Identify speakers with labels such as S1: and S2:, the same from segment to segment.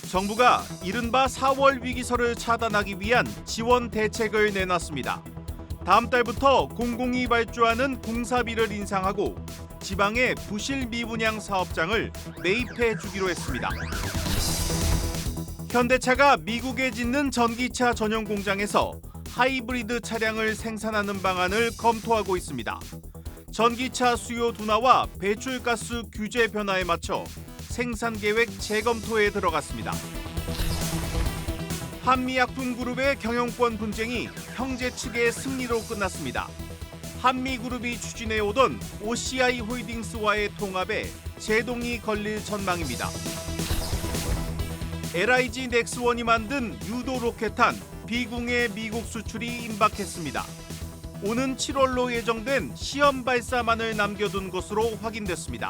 S1: 정부가 이른바 4월 위기설을 차단하기 위한 지원 대책을 내놨습니다. 다음 달부터 공공이 발주하는 공사비를 인상하고 지방의 부실 미분양 사업장을 매입해 주기로 했습니다. 현대차가 미국에 짓는 전기차 전용 공장에서 하이브리드 차량을 생산하는 방안을 검토하고 있습니다. 전기차 수요 둔화와 배출가스 규제 변화에 맞춰 생산 계획 재검토에 들어갔습니다. 한미약품그룹의 경영권 분쟁이 형제 측의 승리로 끝났습니다. 한미그룹이 추진해 오던 OCI 홀딩스와의 통합에 제동이 걸릴 전망입니다. LIG 넥스원이 만든 유도 로켓탄 비궁의 미국 수출이 임박했습니다. 오는 7월로 예정된 시험 발사만을 남겨둔 것으로 확인됐습니다.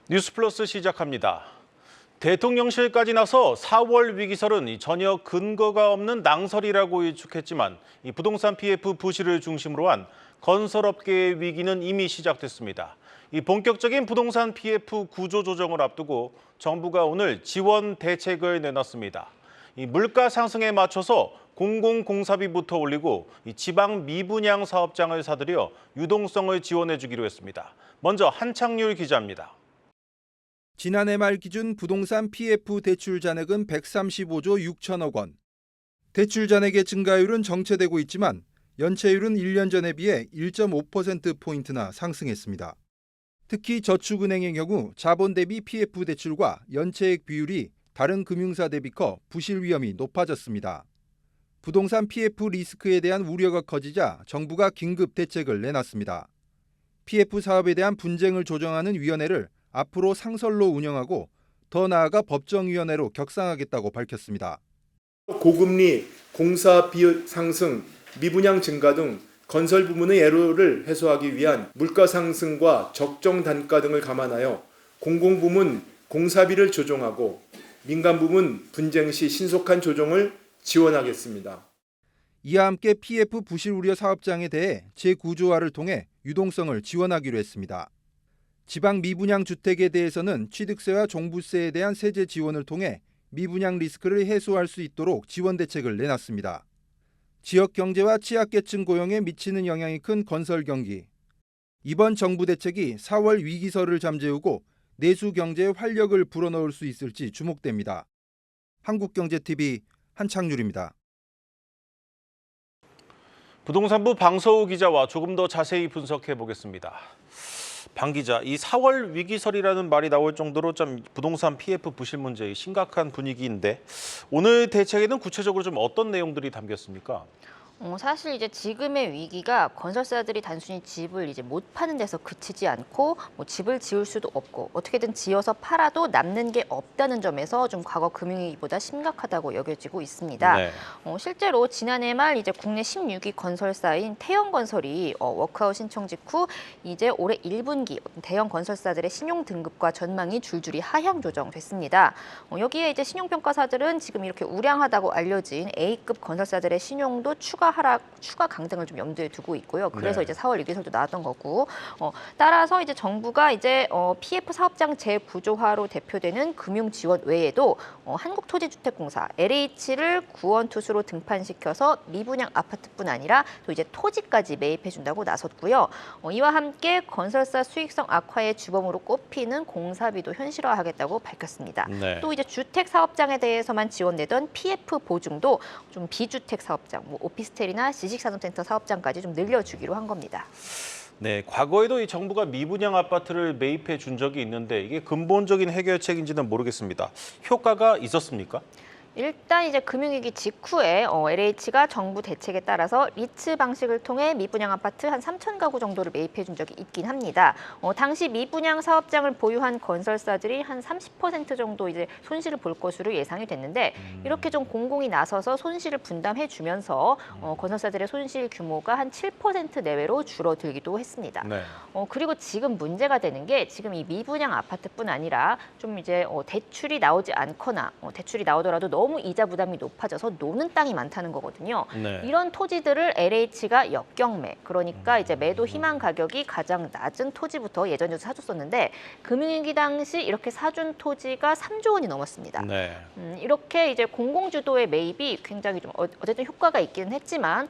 S1: 뉴스플러스 시작합니다. 대통령실까지 나서 4월 위기설은 전혀 근거가 없는 낭설이라고 일축했지만 이 부동산 PF 부실을 중심으로 한 건설업계의 위기는 이미 시작됐습니다. 이 본격적인 부동산 PF 구조 조정을 앞두고 정부가 오늘 지원 대책을 내놨습니다. 이 물가 상승에 맞춰서 공공공사비부터 올리고 이 지방 미분양 사업장을 사들여 유동성을 지원해 주기로 했습니다. 먼저 한창률 기자입니다.
S2: 지난해 말 기준 부동산 PF 대출 잔액은 135조 6천억 원. 대출 잔액의 증가율은 정체되고 있지만 연체율은 1년 전에 비해 1.5%포인트나 상승했습니다. 특히 저축은행의 경우 자본 대비 PF 대출과 연체액 비율이 다른 금융사 대비 커 부실 위험이 높아졌습니다. 부동산 PF 리스크에 대한 우려가 커지자 정부가 긴급 대책을 내놨습니다. PF 사업에 대한 분쟁을 조정하는 위원회를 앞으로 상설로 운영하고 더 나아가 법정위원회로 격상하겠다고 밝혔습니다.
S3: 고금리, 공사비 상승, 미분양 증가 등 건설 부문의 애로를 해소하기 위한 물가 상승과 적정 단가 등을 감안하여 공공부문 공사비를 조정하고 민간부문 분쟁 시 신속한 조정을 지원하겠습니다.
S2: 이와 함께 PF 부실 우려 사업장에 대해 재구조화를 통해 유동성을 지원하기로 했습니다. 지방 미분양 주택에 대해서는 취득세와 종부세에 대한 세제 지원을 통해 미분양 리스크를 해소할 수 있도록 지원 대책을 내놨습니다. 지역 경제와 취약계층 고용에 미치는 영향이 큰 건설 경기. 이번 정부 대책이 4월 위기설을 잠재우고 내수 경제에 활력을 불어넣을 수 있을지 주목됩니다. 한국경제TV 한창률입니다.
S1: 부동산부 방서우 기자와 조금 더 자세히 분석해 보겠습니다. 방 기자, 이 4월 위기설이라는 말이 나올 정도로 좀 부동산 PF 부실 문제의 심각한 분위기인데 오늘 대책에는 구체적으로 좀 어떤 내용들이 담겼습니까?
S4: 사실 이제 지금의 위기가 건설사들이 단순히 집을 이제 못 파는 데서 그치지 않고 집을 지을 수도 없고 어떻게든 지어서 팔아도 남는 게 없다는 점에서 좀 과거 금융위기보다 심각하다고 여겨지고 있습니다.
S1: 네.
S4: 실제로 지난해 말 이제 국내 16위 건설사인 태영건설이 워크아웃 신청 직후 이제 올해 1분기 대형 건설사들의 신용 등급과 전망이 줄줄이 하향 조정됐습니다. 여기에 이제 신용평가사들은 지금 이렇게 우량하다고 알려진 A급 건설사들의 신용도 추가 강등을 좀 염두에 두고 있고요. 그래서
S1: 네.
S4: 이제 4월 위기설도 나왔던 거고, 따라서 이제 정부가 이제 PF 사업장 재구조화로 대표되는 금융 지원 외에도 한국토지주택공사 LH를 구원투수로 등판시켜서 미분양 아파트뿐 아니라 또 이제 토지까지 매입해준다고 나섰고요. 이와 함께 건설사 수익성 악화의 주범으로 꼽히는 공사비도 현실화하겠다고 밝혔습니다.
S1: 네.
S4: 또 이제 주택 사업장에 대해서만 지원되던 PF 보증도 좀 비주택 사업장, 오피스텔이나 지식산업센터 사업장까지 좀 늘려주기로 한 겁니다.
S1: 네, 과거에도 이 정부가 미분양 아파트를 매입해 준 적이 있는데 이게 근본적인 해결책인지는 모르겠습니다. 효과가 있었습니까?
S4: 일단 이제 금융위기 직후에 LH가 정부 대책에 따라서 리츠 방식을 통해 미분양 아파트 한 3천 가구 정도를 매입해 준 적이 있긴 합니다. 당시 미분양 사업장을 보유한 건설사들이 한 30% 정도 이제 손실을 볼 것으로 예상이 됐는데 이렇게 좀 공공이 나서서 손실을 분담해 주면서 건설사들의 손실 규모가 한 7% 내외로 줄어들기도 했습니다.
S1: 네.
S4: 그리고 지금 문제가 되는 게 지금 이 미분양 아파트뿐 아니라 좀 이제 대출이 나오지 않거나 대출이 나오더라도 너무 너무 이자 부담이 높아져서 노는 땅이 많다는 거거든요.
S1: 네.
S4: 이런 토지들을 LH가 역경매, 그러니까 이제 매도 희망 가격이 가장 낮은 토지부터 예전에 사줬었는데 금융위기 당시 이렇게 사준 토지가 3조 원이 넘었습니다.
S1: 네.
S4: 이렇게 이제 공공주도의 매입이 굉장히 좀 어쨌든 효과가 있기는 했지만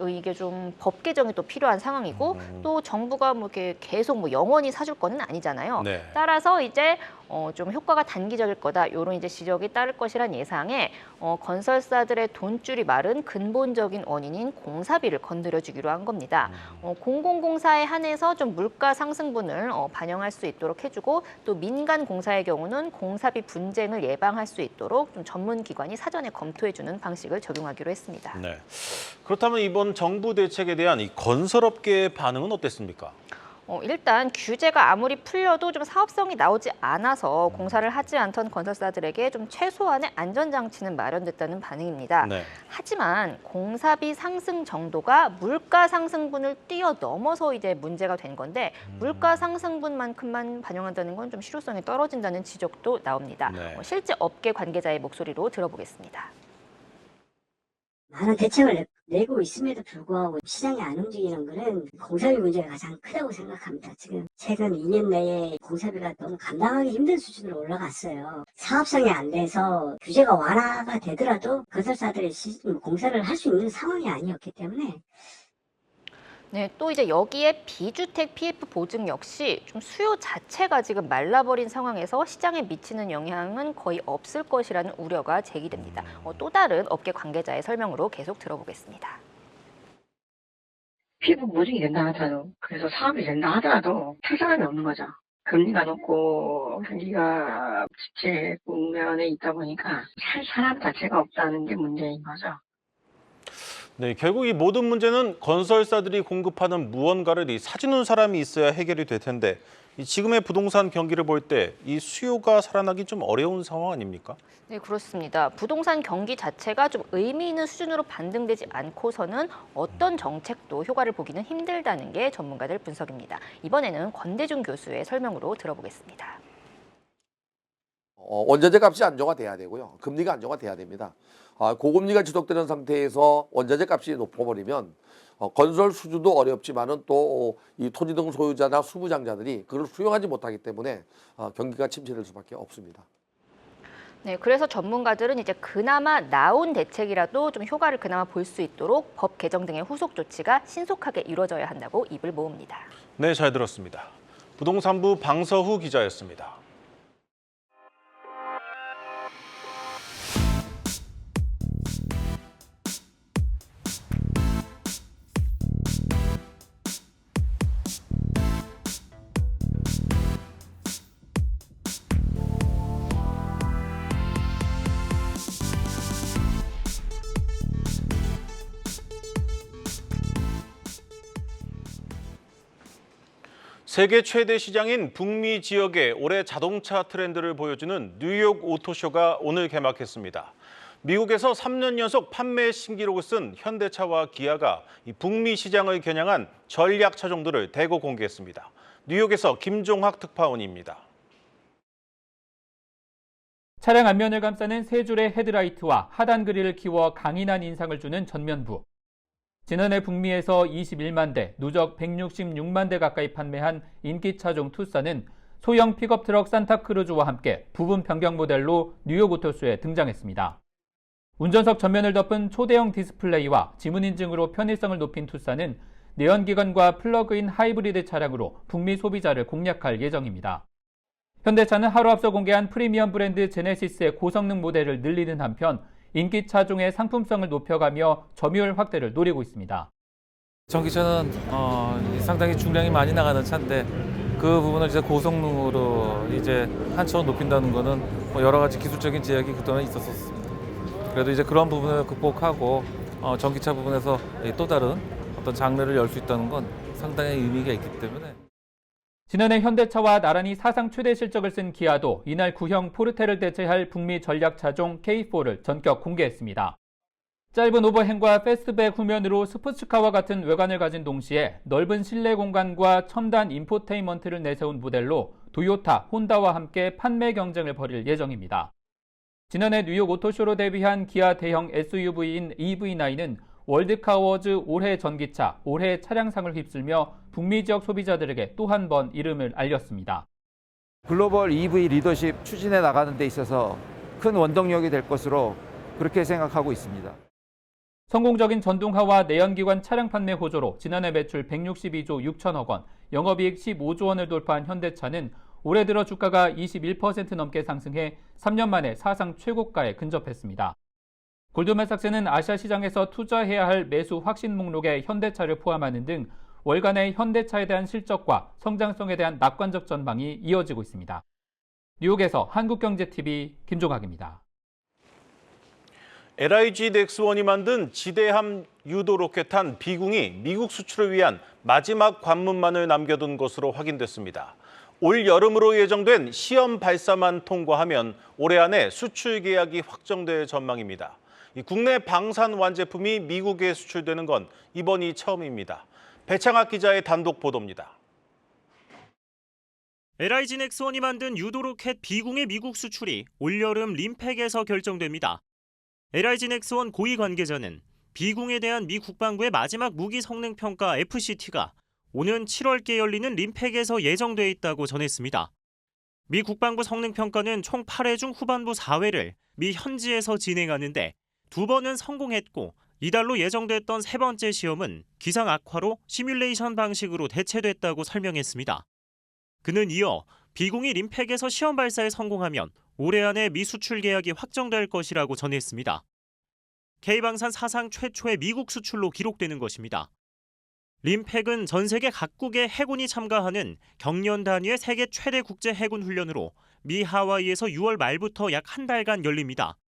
S4: 이게 좀 법 개정이 또 필요한 상황이고 또 정부가 뭐 이렇게 계속 뭐 영원히 사줄 거는 아니잖아요.
S1: 네.
S4: 따라서 이제 좀 효과가 단기적일 거다 이런 이제 지적이 따를 것이란 예상에 건설사들의 돈줄이 마른 근본적인 원인인 공사비를 건드려주기로 한 겁니다. 공공공사에 한해서 좀 물가 상승분을 반영할 수 있도록 해주고 또 민간 공사의 경우는 공사비 분쟁을 예방할 수 있도록 좀 전문 기관이 사전에 검토해주는 방식을 적용하기로 했습니다.
S1: 네. 그렇다면 이번 정부 대책에 대한 이 건설업계의 반응은 어땠습니까?
S4: 일단 규제가 아무리 풀려도 좀 사업성이 나오지 않아서 공사를 하지 않던 건설사들에게 좀 최소한의 안전장치는 마련됐다는 반응입니다.
S1: 네.
S4: 하지만 공사비 상승 정도가 물가 상승분을 뛰어넘어서 이제 문제가 된 건데 물가 상승분만큼만 반영한다는 건 좀 실효성이 떨어진다는 지적도 나옵니다.
S1: 네.
S4: 실제 업계 관계자의 목소리로 들어보겠습니다.
S5: 많은 대책을 내고 있음에도 불구하고 시장이 안 움직이는 거는 공사비 문제가 가장 크다고 생각합니다. 지금 최근 2년 내에 공사비가 너무 감당하기 힘든 수준으로 올라갔어요. 사업성이 안 돼서 규제가 완화가 되더라도 건설사들이 공사를 할 수 있는 상황이 아니었기 때문에
S4: 네, 또 이제 여기에 비주택 PF 보증 역시 좀 수요 자체가 지금 말라버린 상황에서 시장에 미치는 영향은 거의 없을 것이라는 우려가 제기됩니다. 또 다른 업계 관계자의 설명으로 계속 들어보겠습니다.
S6: 피부 보증이 된다 하더라도, 그래서 사업이 된다 하더라도 탈 사람이 없는 거죠. 금리가 높고 경기가 집체 국면에 있다 보니까 살 사람 자체가 없다는 게 문제인 거죠.
S1: 네, 결국 이 모든 문제는 건설사들이 공급하는 무언가를 사주는 사람이 있어야 해결이 될 텐데 지금의 부동산 경기를 볼 때 이 수요가 살아나기 좀 어려운 상황 아닙니까?
S4: 네, 그렇습니다. 부동산 경기 자체가 좀 의미 있는 수준으로 반등되지 않고서는 어떤 정책도 효과를 보기는 힘들다는 게 전문가들 분석입니다. 이번에는 권대중 교수의 설명으로 들어보겠습니다.
S7: 원자재 값이 안정화돼야 되고요. 금리가 안정화돼야 됩니다. 고금리가 지속되는 상태에서 원자재 값이 높아버리면 건설 수주도 어렵지만은 또 이 토지 등 소유자나 수부장자들이 그걸 수용하지 못하기 때문에 경기가 침체될 수밖에 없습니다.
S4: 네, 그래서 전문가들은 이제 그나마 나온 대책이라도 좀 효과를 그나마 볼 수 있도록 법 개정 등의 후속 조치가 신속하게 이루어져야 한다고 입을 모읍니다.
S1: 네, 잘 들었습니다. 부동산부 방서후 기자였습니다. 세계 최대 시장인 북미 지역의 올해 자동차 트렌드를 보여주는 뉴욕 오토쇼가 오늘 개막했습니다. 미국에서 3년 연속 판매 신기록을 쓴 현대차와 기아가 이 북미 시장을 겨냥한 전략 차종들을 대거 공개했습니다. 뉴욕에서 김종학 특파원입니다.
S8: 차량 앞면을 감싸는 세 줄의 헤드라이트와 하단 그릴을 키워 강인한 인상을 주는 전면부. 지난해 북미에서 21만 대, 누적 166만 대 가까이 판매한 인기 차종 투싼은 소형 픽업 트럭 산타크루즈와 함께 부분 변경 모델로 뉴욕 오토쇼에 등장했습니다. 운전석 전면을 덮은 초대형 디스플레이와 지문 인증으로 편의성을 높인 투싼은 내연기관과 플러그인 하이브리드 차량으로 북미 소비자를 공략할 예정입니다. 현대차는 하루 앞서 공개한 프리미엄 브랜드 제네시스의 고성능 모델을 늘리는 한편 인기 차종의 상품성을 높여가며 점유율 확대를 노리고 있습니다.
S9: 전기차는 상당히 중량이 많이 나가는 차인데 그 부분을 이제 고성능으로 이제 한 차원 높인다는 거는 여러 가지 기술적인 제약이 그동안 있었습니다. 그래도 이제 그런 부분을 극복하고 전기차 부분에서 또 다른 어떤 장르를 열 수 있다는 건 상당히 의미가 있기 때문에.
S8: 지난해 현대차와 나란히 사상 최대 실적을 쓴 기아도 이날 구형 포르테를 대체할 북미 전략 차종 K4를 전격 공개했습니다. 짧은 오버행과 패스트백 후면으로 스포츠카와 같은 외관을 가진 동시에 넓은 실내 공간과 첨단 인포테인먼트를 내세운 모델로 도요타, 혼다와 함께 판매 경쟁을 벌일 예정입니다. 지난해 뉴욕 오토쇼로 데뷔한 기아 대형 SUV인 EV9은 월드카 어워즈 올해 전기차, 올해 차량상을 휩쓸며 북미 지역 소비자들에게 또 한 번 이름을 알렸습니다.
S10: 글로벌 EV 리더십 추진해 나가는 데 있어서 큰 원동력이 될 것으로 그렇게 생각하고 있습니다.
S8: 성공적인 전동화와 내연기관 차량 판매 호조로 지난해 매출 162조 6천억 원, 영업이익 15조 원을 돌파한 현대차는 올해 들어 주가가 21% 넘게 상승해 3년 만에 사상 최고가에 근접했습니다. 골드만삭스는 아시아 시장에서 투자해야 할 매수 확신 목록에 현대차를 포함하는 등 월간의 현대차에 대한 실적과 성장성에 대한 낙관적 전망이 이어지고 있습니다. 뉴욕에서 한국경제TV 김종학입니다.
S1: LIG 넥스원이 만든 지대함 유도 로켓한 비궁이 미국 수출을 위한 마지막 관문만을 남겨둔 것으로 확인됐습니다. 올 여름으로 예정된 시험 발사만 통과하면 올해 안에 수출 계약이 확정될 전망입니다. 국내 방산 완제품이 미국에 수출되는 건 이번이 처음입니다. 배창학 기자의 단독 보도입니다.
S11: LIG 넥스원이 만든 유도 로켓 비궁의 미국 수출이 올여름 림팩에서 결정됩니다. LIG 넥스원 고위 관계자는 비궁에 대한 미 국방부의 마지막 무기 성능 평가 FCT가 오는 7월께 열리는 림팩에서 예정돼 있다고 전했습니다. 미 국방부 성능 평가는 총 8회 중 후반부 4회를 미 현지에서 진행하는데 2번은 성공했고 이달로 예정됐던 세 번째 시험은 기상 악화로 시뮬레이션 방식으로 대체됐다고 설명했습니다. 그는 이어 비궁이 림팩에서 시험 발사에 성공하면 올해 안에 미 수출 계약이 확정될 것이라고 전했습니다. K방산 사상 최초의 미국 수출로 기록되는 것입니다. 림팩은 전 세계 각국의 해군이 참가하는 경년 단위의 세계 최대 국제 해군 훈련으로 미 하와이에서 6월 말부터 약 한 달간 열립니다.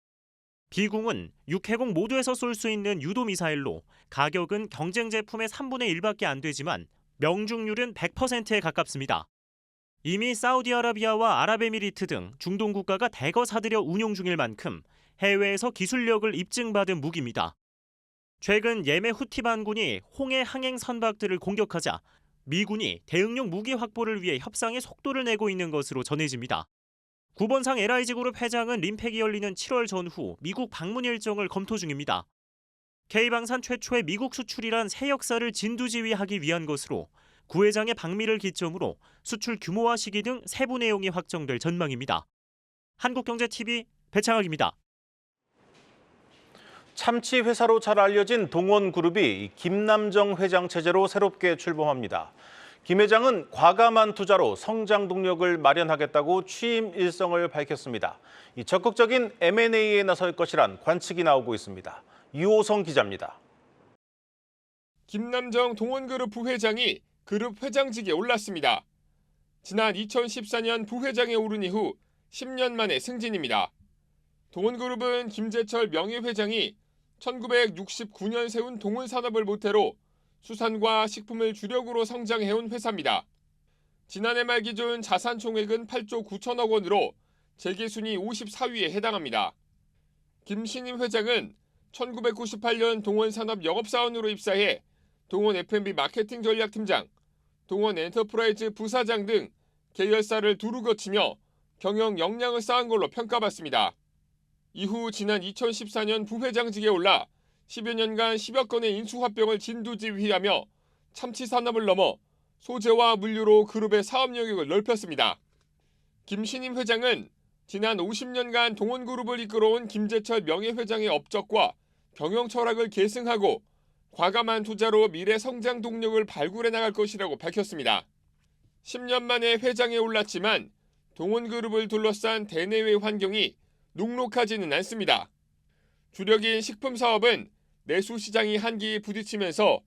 S11: 비궁은 6회공 모두에서 쏠 수 있는 유도 미사일로 가격은 경쟁 제품의 3분의 1밖에 안 되지만 명중률은 100%에 가깝습니다. 이미 사우디아라비아와 아랍에미리트 등 중동 국가가 대거 사들여 운용 중일 만큼 해외에서 기술력을 입증받은 무기입니다. 최근 예멘 후티 반군이 홍해 항행 선박들을 공격하자 미군이 대응용 무기 확보를 위해 협상에 속도를 내고 있는 것으로 전해집니다. 구본상 LIG 그룹 회장은 림팩이 열리는 7월 전후 미국 방문 일정을 검토 중입니다. K방산 최초의 미국 수출이란 새 역사를 진두지휘하기 위한 것으로 구 회장의 방미를 기점으로 수출 규모와 시기 등 세부 내용이 확정될 전망입니다. 한국경제TV 배창학입니다.
S1: 참치 회사로 잘 알려진 동원그룹이 김남정 회장 체제로 새롭게 출범합니다. 김 회장은 과감한 투자로 성장 동력을 마련하겠다고 취임 일성을 밝혔습니다. 적극적인 M&A에 나설 것이란 관측이 나오고 있습니다. 유호성 기자입니다.
S12: 김남정 동원그룹 부회장이 그룹 회장직에 올랐습니다. 지난 2014년 부회장에 오른 이후 10년 만에 승진입니다. 동원그룹은 김재철 명예회장이 1969년 세운 동원산업을 모태로 수산과 식품을 주력으로 성장해온 회사입니다. 지난해 말 기준 자산 총액은 8조 9천억 원으로 재계순위 54위에 해당합니다. 김신임 회장은 1998년 동원산업 영업사원으로 입사해 동원 F&B 마케팅 전략팀장, 동원 엔터프라이즈 부사장 등 계열사를 두루 거치며 경영 역량을 쌓은 걸로 평가받습니다. 이후 지난 2014년 부회장직에 올라 10여 년간 10여 건의 인수합병을 진두지휘하며 참치 산업을 넘어 소재와 물류로 그룹의 사업 영역을 넓혔습니다. 김신임 회장은 지난 50년간 동원그룹을 이끌어온 김재철 명예회장의 업적과 경영 철학을 계승하고 과감한 투자로 미래 성장 동력을 발굴해 나갈 것이라고 밝혔습니다. 10년 만에 회장에 올랐지만 동원그룹을 둘러싼 대내외 환경이 눅눅하지는 않습니다. 주력인 식품 사업은 내수 시장이 한계에 부딪히면서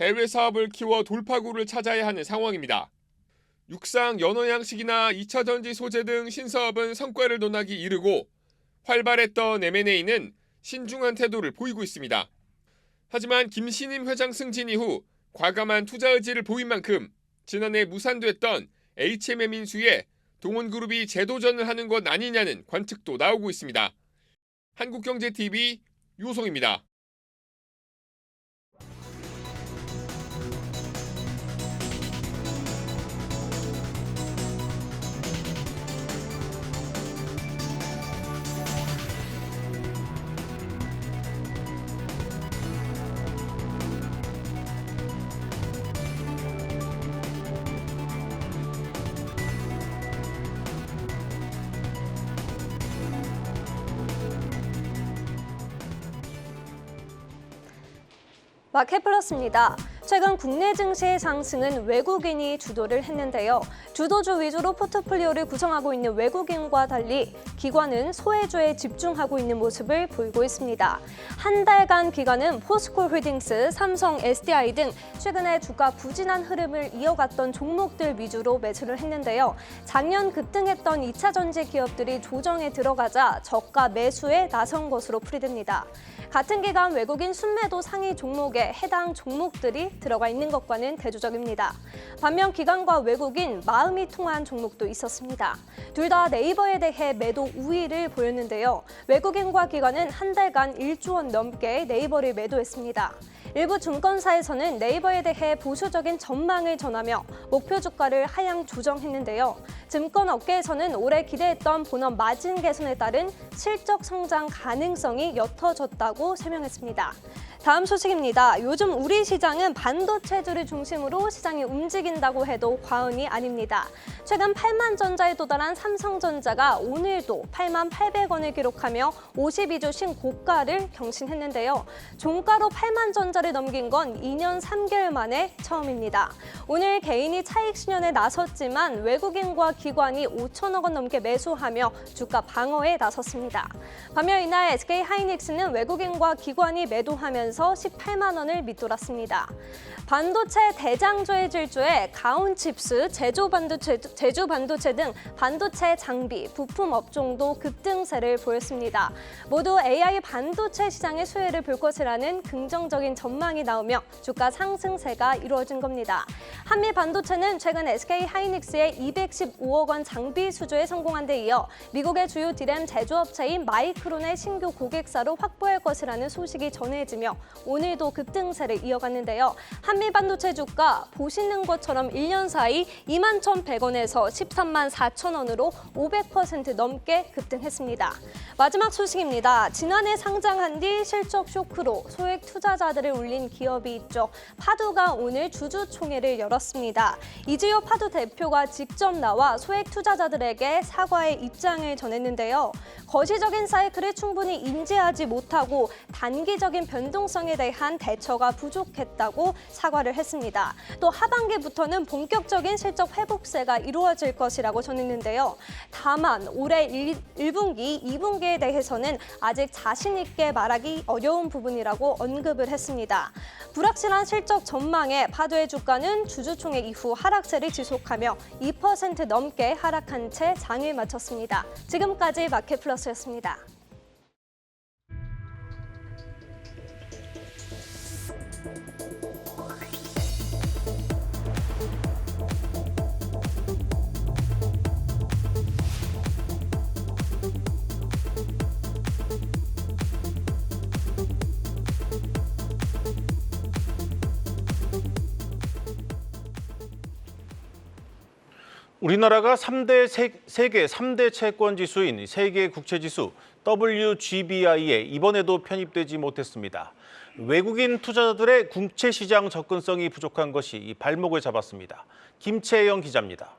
S12: 해외 사업을 키워 돌파구를 찾아야 하는 상황입니다. 육상 연어 양식이나 2차 전지 소재 등 신사업은 성과를 논하기 이르고 활발했던 M&A는 신중한 태도를 보이고 있습니다. 하지만 김신임 회장 승진 이후 과감한 투자 의지를 보인 만큼 지난해 무산됐던 HMM 인수에 동원그룹이 재도전을 하는 것 아니냐는 관측도 나오고 있습니다. 한국경제TV 유호성입니다.
S13: 마켓플러스입니다. 최근 국내 증시의 상승은 외국인이 주도를 했는데요. 주도주 위주로 포트폴리오를 구성하고 있는 외국인과 달리 기관은 소외주에 집중하고 있는 모습을 보이고 있습니다. 한 달간 기관은 포스코홀딩스, 삼성, SDI 등 최근에 주가 부진한 흐름을 이어갔던 종목들 위주로 매수를 했는데요. 작년 급등했던 2차 전지 기업들이 조정에 들어가자 저가 매수에 나선 것으로 풀이됩니다. 같은 기간 외국인 순매도 상위 종목에 해당 종목들이 들어가 있는 것과는 대조적입니다. 반면 기관과 외국인 마음이 통한 종목도 있었습니다. 둘 다 네이버에 대해 매도 우위를 보였는데요. 외국인과 기관은 한 달간 1조 원 넘게 네이버를 매도했습니다. 일부 증권사에서는 네이버에 대해 보수적인 전망을 전하며 목표 주가를 하향 조정했는데요. 증권 업계에서는 올해 기대했던 본업 마진 개선에 따른 실적 성장 가능성이 옅어졌다고 설명했습니다. 다음 소식입니다. 요즘 우리 시장은 반도체주를 중심으로 시장이 움직인다고 해도 과언이 아닙니다. 최근 8만 전자에 도달한 삼성전자가 오늘도 8만 800원을 기록하며 52주 신고가를 경신했는데요. 종가로 8만 전자를 넘긴 건 2년 3개월 만에 처음입니다. 오늘 개인이 차익 실현에 나섰지만 외국인과 기관이 5천억 원 넘게 매수하며 주가 방어에 나섰습니다. 반면 이날 SK하이닉스는 외국인과 기관이 매도하면서 18만 원을 밑돌았습니다. 반도체 대장주의 질주에 가온칩스, 제주 반도체 등 반도체 장비, 부품 업종도 급등세를 보였습니다. 모두 AI 반도체 시장의 수혜를 볼 것이라는 긍정적인 전망이 나오며 주가 상승세가 이루어진 겁니다. 한미 반도체는 최근 SK하이닉스의 215억 원 장비 수주에 성공한 데 이어 미국의 주요 디램 제조업체인 마이크론의 신규 고객사로 확보할 것이라는 소식이 전해지며 오늘도 급등세를 이어갔는데요. 한미 반도체 주가 보시는 것처럼 1년 사이 2만 1,100원에서 13만 4천 원으로 500% 넘게 급등했습니다. 마지막 소식입니다. 지난해 상장한 뒤 실적 쇼크로 소액 투자자들을 울린 기업이 있죠. 파두가 오늘 주주총회를 열었습니다. 이지호 파두 대표가 직접 나와 소액 투자자들에게 사과의 입장을 전했는데요. 거시적인 사이클을 충분히 인지하지 못하고 단기적인 변동성에 대한 대처가 부족했다고 사과를 했습니다. 또 하반기부터는 본격적인 실적 회복세가 이루어질 것이라고 전했는데요. 다만 올해 1분기, 2분기에 대해서는 아직 자신 있게 말하기 어려운 부분이라고 언급을 했습니다. 불확실한 실적 전망에 파두의 주가는 주주총회 이후 하락세를 지속하며 2% 넘게 하락한 채 장을 마쳤습니다. 지금까지 마켓플러스였습니다.
S1: 우리나라가 세계 3대 채권 지수인 세계 국채지수 WGBI에 이번에도 편입되지 못했습니다. 외국인 투자자들의 국채 시장 접근성이 부족한 것이 발목을 잡았습니다. 김채영 기자입니다.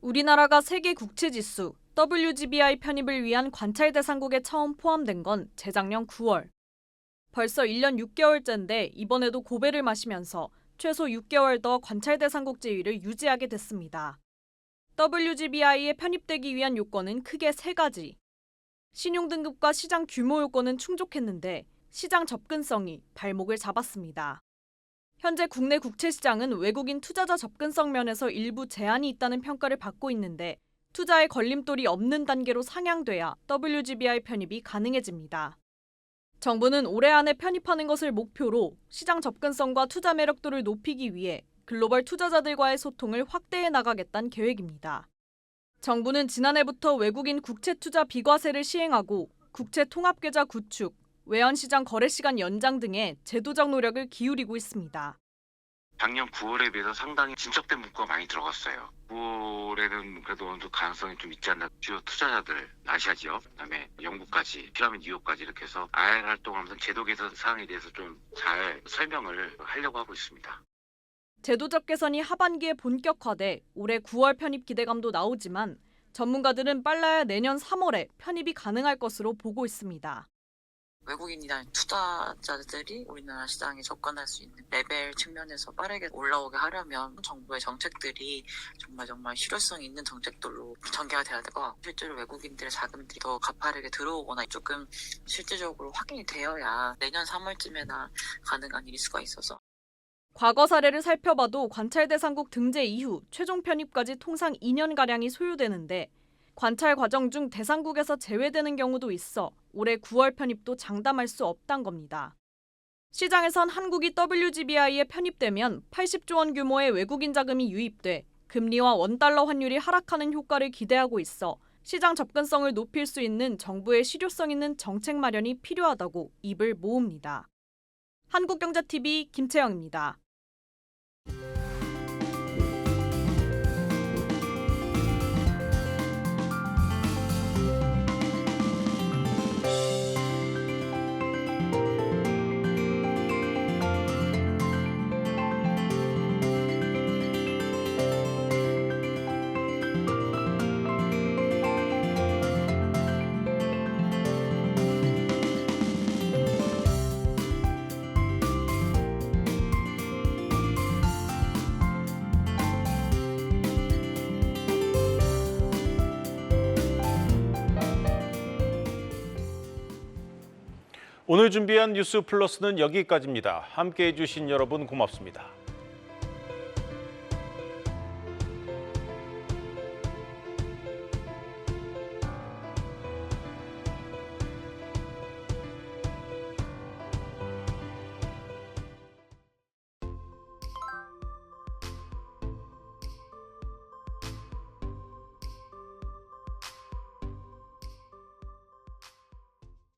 S14: 우리나라가 세계 국채지수 WGBI 편입을 위한 관찰 대상국에 처음 포함된 건 재작년 9월. 벌써 1년 6개월째인데 이번에도 고배를 마시면서 최소 6개월 더 관찰 대상국 지위를 유지하게 됐습니다. WGBI에 편입되기 위한 요건은 크게 3가지. 신용 등급과 시장 규모 요건은 충족했는데 시장 접근성이 발목을 잡았습니다. 현재 국내 국채 시장은 외국인 투자자 접근성 면에서 일부 제한이 있다는 평가를 받고 있는데 투자에 걸림돌이 없는 단계로 상향돼야 WGBI 편입이 가능해집니다. 정부는 올해 안에 편입하는 것을 목표로 시장 접근성과 투자 매력도를 높이기 위해 글로벌 투자자들과의 소통을 확대해 나가겠다는 계획입니다. 정부는 지난해부터 외국인 국채 투자 비과세를 시행하고 국채 통합계좌 구축, 외환시장 거래시간 연장 등의 제도적 노력을 기울이고 있습니다.
S15: 작년 9월에 비해서 상당히 진척된 문구가 많이 들어갔어요. 9월에는 그래도 어느 정도 가능성이 좀 있지 않나. 주요 투자자들, 아시아 지역, 그다음에 영국까지, 피라미드 뉴욕까지 이렇게 해서 IR 활동하면서 제도 개선 사항에 대해서 좀 잘 설명을 하려고 하고 있습니다.
S14: 제도적 개선이 하반기에 본격화돼 올해 9월 편입 기대감도 나오지만 전문가들은 빨라야 내년 3월에 편입이 가능할 것으로 보고 있습니다.
S16: 외국인이나 투자자들이 우리나라 시장에 접근할 수 있는 레벨 측면에서 빠르게 올라오게 하려면 정부의 정책들이 정말 실효성 있는 정책들로 전개가 돼야 되고, 실제로 외국인들의 자금들이 더 가파르게 들어오거나 조금 실질적으로 확인이 되어야 내년 3월쯤에나 가능한 일일 수가 있어서.
S14: 과거 사례를 살펴봐도 관찰 대상국 등재 이후 최종 편입까지 통상 2년가량이 소요되는데, 관찰 과정 중 대상국에서 제외되는 경우도 있어 올해 9월 편입도 장담할 수 없단 겁니다. 시장에선 한국이 WGBI에 편입되면 80조 원 규모의 외국인 자금이 유입돼 금리와 원달러 환율이 하락하는 효과를 기대하고 있어 시장 접근성을 높일 수 있는 정부의 실효성 있는 정책 마련이 필요하다고 입을 모읍니다. 한국경제TV 김채영입니다.
S1: 오늘 준비한 뉴스 플러스는 여기까지입니다. 함께해 주신 여러분 고맙습니다.